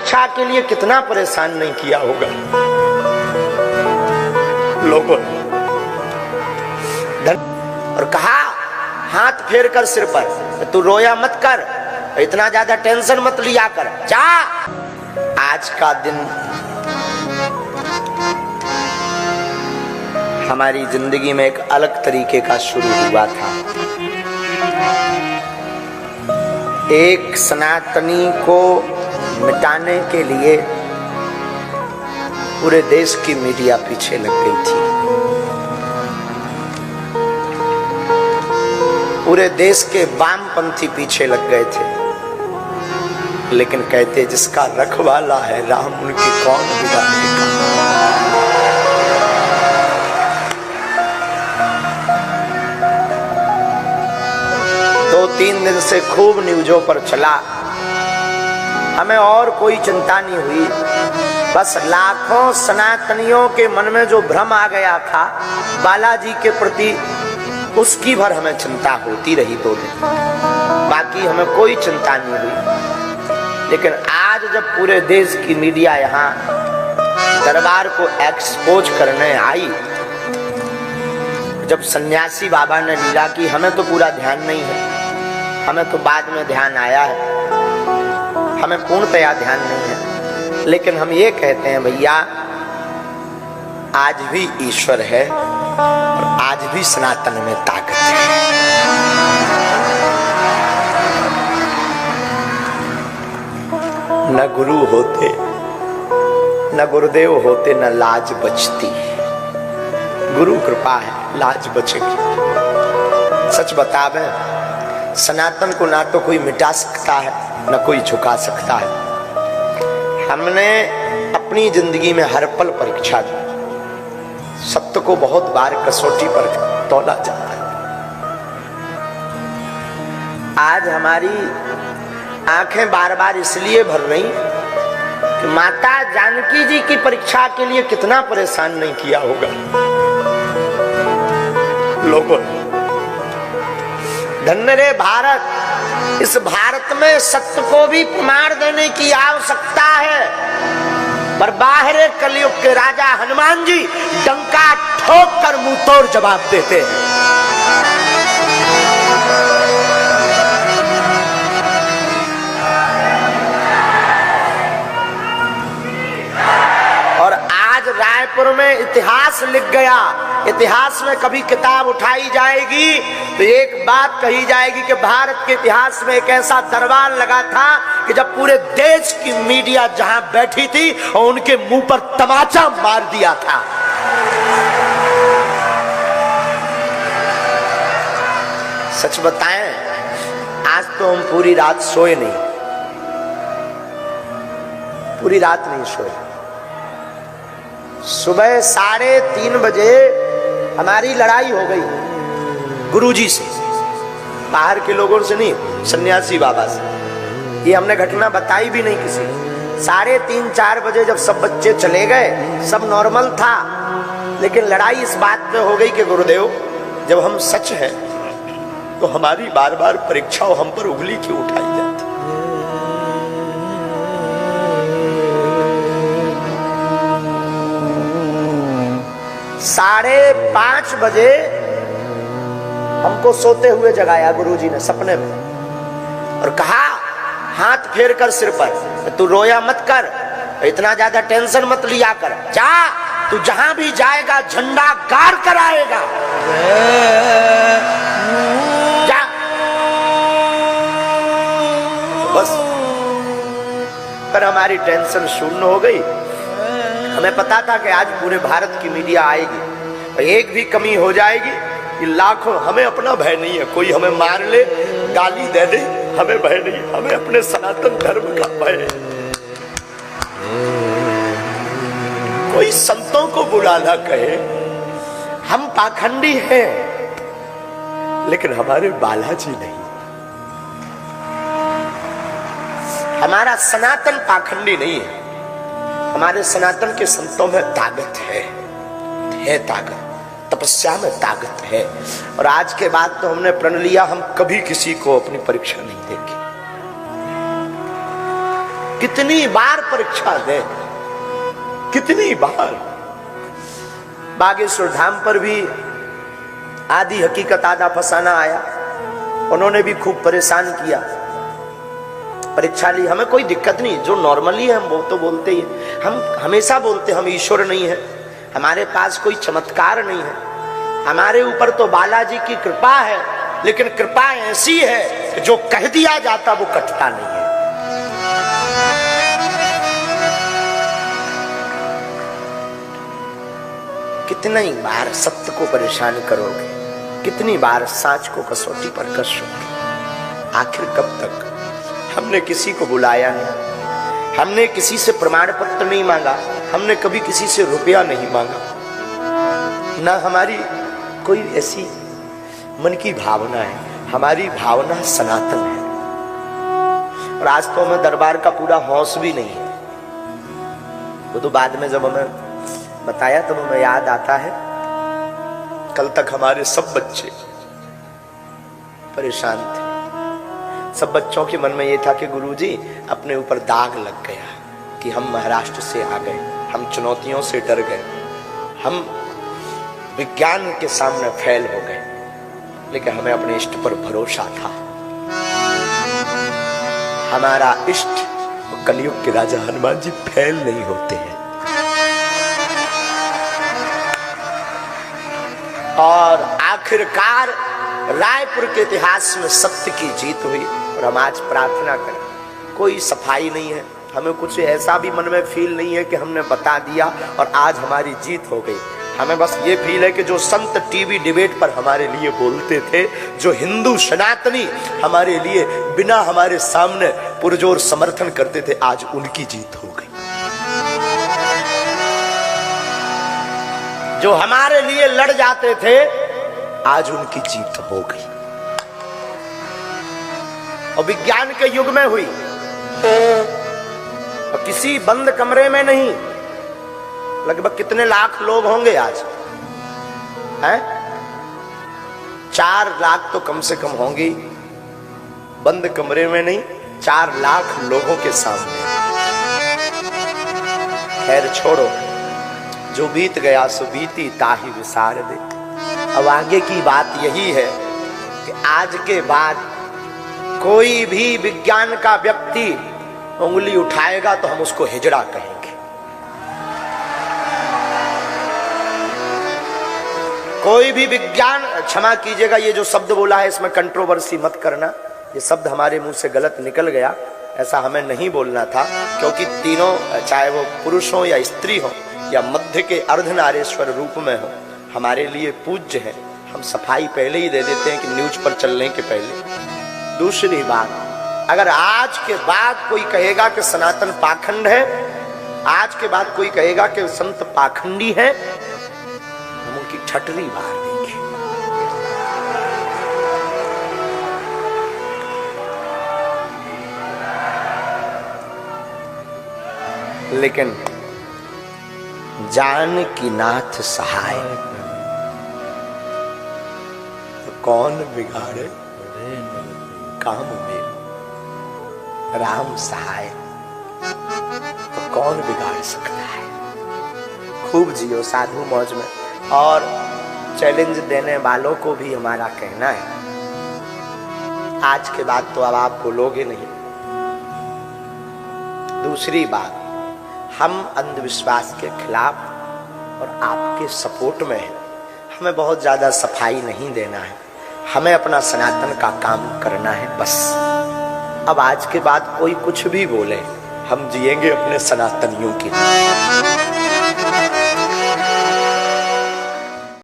परीक्षा के लिए कितना परेशान नहीं किया होगा लोगों ने। और कहा हाथ फेर कर सिर पर, तू रोया मत कर, इतना ज्यादा टेंशन मत लिया कर, जा। आज का दिन हमारी जिंदगी में एक अलग तरीके का शुरू हुआ था। एक सनातनी को मिटाने के लिए पूरे देश की मीडिया पीछे लग गई थी। पूरे देश के वामपंथी पीछे लग गए थे। लेकिन कहते जिसका रखवाला है राम, उनकी कौन बिगाड़ने का। 2-3 दिन से खूब न्यूज़ों पर चला, हमें और कोई चिंता नहीं हुई। बस लाखों सनातनियों के मन में जो भ्रम आ गया था बालाजी के प्रति, उसकी भर हमें चिंता होती रही 2 दिन, बाकी हमें कोई चिंता नहीं हुई। लेकिन आज जब पूरे देश की मीडिया यहाँ दरबार को एक्सपोज करने आई, जब सन्यासी बाबा ने लीला की, हमें तो पूरा ध्यान नहीं है, हमें तो बाद में ध्यान आया है, हमें पूर्णतया ध्यान नहीं है। लेकिन हम ये कहते हैं भैया, आज भी ईश्वर है और आज भी सनातन में ताकत है। न गुरु होते, न गुरुदेव होते, न लाज बचती। गुरु कृपा है, लाज बचेगी। सच बतावे, सनातन को ना तो कोई मिटा सकता है, न कोई झुका सकता है। हमने अपनी जिंदगी में हर पल परीक्षा दी, सत्य को बहुत बार कसौटी पर तौला जाता है। आज हमारी आंखें बार बार इसलिए भर रही कि माता जानकी जी की परीक्षा के लिए कितना परेशान नहीं किया होगा लोगों ने। धन्य रे भारत, इस भारत में सत्य को भी प्रमाण देने की आवश्यकता है। पर बाहर कलयुग के राजा हनुमान जी डंका ठोक कर मुंह तोड़ जवाब देते हैं। और आज रायपुर में इतिहास लिख गया। इतिहास में कभी किताब उठाई जाएगी तो एक बात कही जाएगी कि भारत के इतिहास में एक ऐसा दरबार लगा था कि जब पूरे देश की मीडिया जहां बैठी थी और उनके मुंह पर तमाचा मार दिया था। सच बताएं, आज तो हम पूरी रात सोए नहीं, पूरी रात नहीं सोए। सुबह 3:30 बजे हमारी लड़ाई हो गई गुरुजी से, बाहर के लोगों से नहीं, सन्यासी बाबा से। ये हमने घटना बताई भी नहीं किसी को। 3:30-4 बजे जब सब बच्चे चले गए, सब नॉर्मल था, लेकिन लड़ाई इस बात पे हो गई कि गुरुदेव, जब हम सच हैं तो हमारी बार बार परीक्षा हम पर उंगली क्यों उठाई जाती। 5:30 बजे हमको सोते हुए जगाया गुरुजी ने सपने में और कहा हाथ फेर कर सिर पर, तू रोया मत कर, इतना ज्यादा टेंशन मत लिया कर, जा, तू जहां भी जाएगा झंडा गाड़ कर आएगा, जा। बस पर हमारी टेंशन शून्य हो गई। हमें पता था कि आज पूरे भारत की मीडिया आएगी और एक भी कमी हो जाएगी कि लाखों, हमें अपना भय नहीं है, कोई हमें मार ले, गाली दे दे, हमें भय नहीं, हमें अपने सनातन धर्म का भय है। कोई संतों को बुला ना कहे, हम पाखंडी हैं, लेकिन हमारे बालाजी नहीं। हमारा सनातन पाखंडी नहीं है, हमारे सनातन के संतों में ताकत है ताकत, तपस्या में ताकत है। और आज के बाद तो हमने प्रण लिया, हम कभी किसी को अपनी परीक्षा नहीं देंगे। कितनी बार परीक्षा दे, कितनी बार। बागेश्वर धाम पर भी आधी हकीकत आधा फसाना आया, उन्होंने भी खूब परेशान किया, परीक्षा ली। हमें कोई दिक्कत नहीं, जो नॉर्मली है हम वो तो बोलते ही है। हम हमेशा बोलते हम ईश्वर नहीं है, हमारे पास कोई चमत्कार नहीं है, हमारे ऊपर तो बालाजी की कृपा है, लेकिन कृपा ऐसी है कि जो कह दिया जाता वो कटता नहीं है। कितनी बार सत्य को परेशान करोगे, कितनी बार साच को कसौटी पर कसोगे, आखिर कब तक। हमने किसी को बुलाया नहीं, हमने किसी से प्रमाण पत्र नहीं मांगा, हमने कभी किसी से रुपया नहीं मांगा, ना हमारी कोई ऐसी मन की भावना है, हमारी भावना सनातन है। और आज तो हमें दरबार का पूरा होश भी नहीं है। वो तो बाद में जब हमें बताया तब हमें याद आता है, कल तक हमारे सब बच्चे परेशान थे। सब बच्चों के मन में ये था कि गुरुजी अपने ऊपर दाग लग गया कि हम महाराष्ट्र से आ गए, हम चुनौतियों से डर गए, हम विज्ञान के सामने फेल हो गए। लेकिन हमें अपने इष्ट पर भरोसा था। हमारा इष्ट कलयुग के राजा हनुमान जी फेल नहीं होते हैं। और आखिरकार रायपुर के इतिहास में सत्य की जीत हुई। और हम आज प्रार्थना करें, कोई सफाई नहीं है, हमें कुछ ऐसा भी मन में फील नहीं है कि हमने बता दिया और आज हमारी जीत हो गई। हमें बस ये फील है कि जो संत टीवी डिबेट पर हमारे लिए बोलते थे, जो हिंदू सनातनी हमारे लिए बिना हमारे सामने पुरजोर समर्थन करते थे, आज उनकी जीत हो गई। जो हमारे लिए लड़ जाते थे, आज उनकी जीत हो गई। और विज्ञान के युग में हुई, और किसी बंद कमरे में नहीं। लगभग कितने लाख लोग होंगे आज हैं? 4 लाख तो कम से कम होंगे, बंद कमरे में नहीं, 4 लाख लोगों के सामने। खैर छोड़ो, जो बीत गया सो बीती ताही विसार दे। अब आगे की बात यही है कि आज के बाद कोई भी विज्ञान का व्यक्ति उंगली उठाएगा तो हम उसको हिजड़ा कहेंगे। कोई भी विज्ञान, क्षमा कीजिएगा ये जो शब्द बोला है इसमें कंट्रोवर्सी मत करना, ये शब्द हमारे मुंह से गलत निकल गया, ऐसा हमें नहीं बोलना था। क्योंकि तीनों, चाहे वो पुरुष हो या स्त्री हो या मध्य के अर्धनारेश्वर रूप में हो, हमारे लिए पूज्य है। हम सफाई पहले ही दे देते हैं कि न्यूज पर चलने के पहले। दूसरी बात, अगर आज के बाद कोई कहेगा कि सनातन पाखंड है, आज के बाद कोई कहेगा कि संत पाखंडी है, हम उनकी ठटरी बाहर देंगे। लेकिन जानकी नाथ सहाय, तो कौन बिगाड़े काम में। राम सहाय तो कौन बिगाड़ सकता है। खूब जियो साधु मौज में। और चैलेंज देने वालों को भी हमारा कहना है, आज के बाद तो अब आप बोलोगे नहीं। दूसरी बात, हम अंधविश्वास के खिलाफ और आपके सपोर्ट में हैं। हमें बहुत ज्यादा सफाई नहीं देना है, हमें अपना सनातन का काम करना है बस। अब आज के बाद कोई कुछ भी बोले, हम जिएंगे अपने सनातनियों की।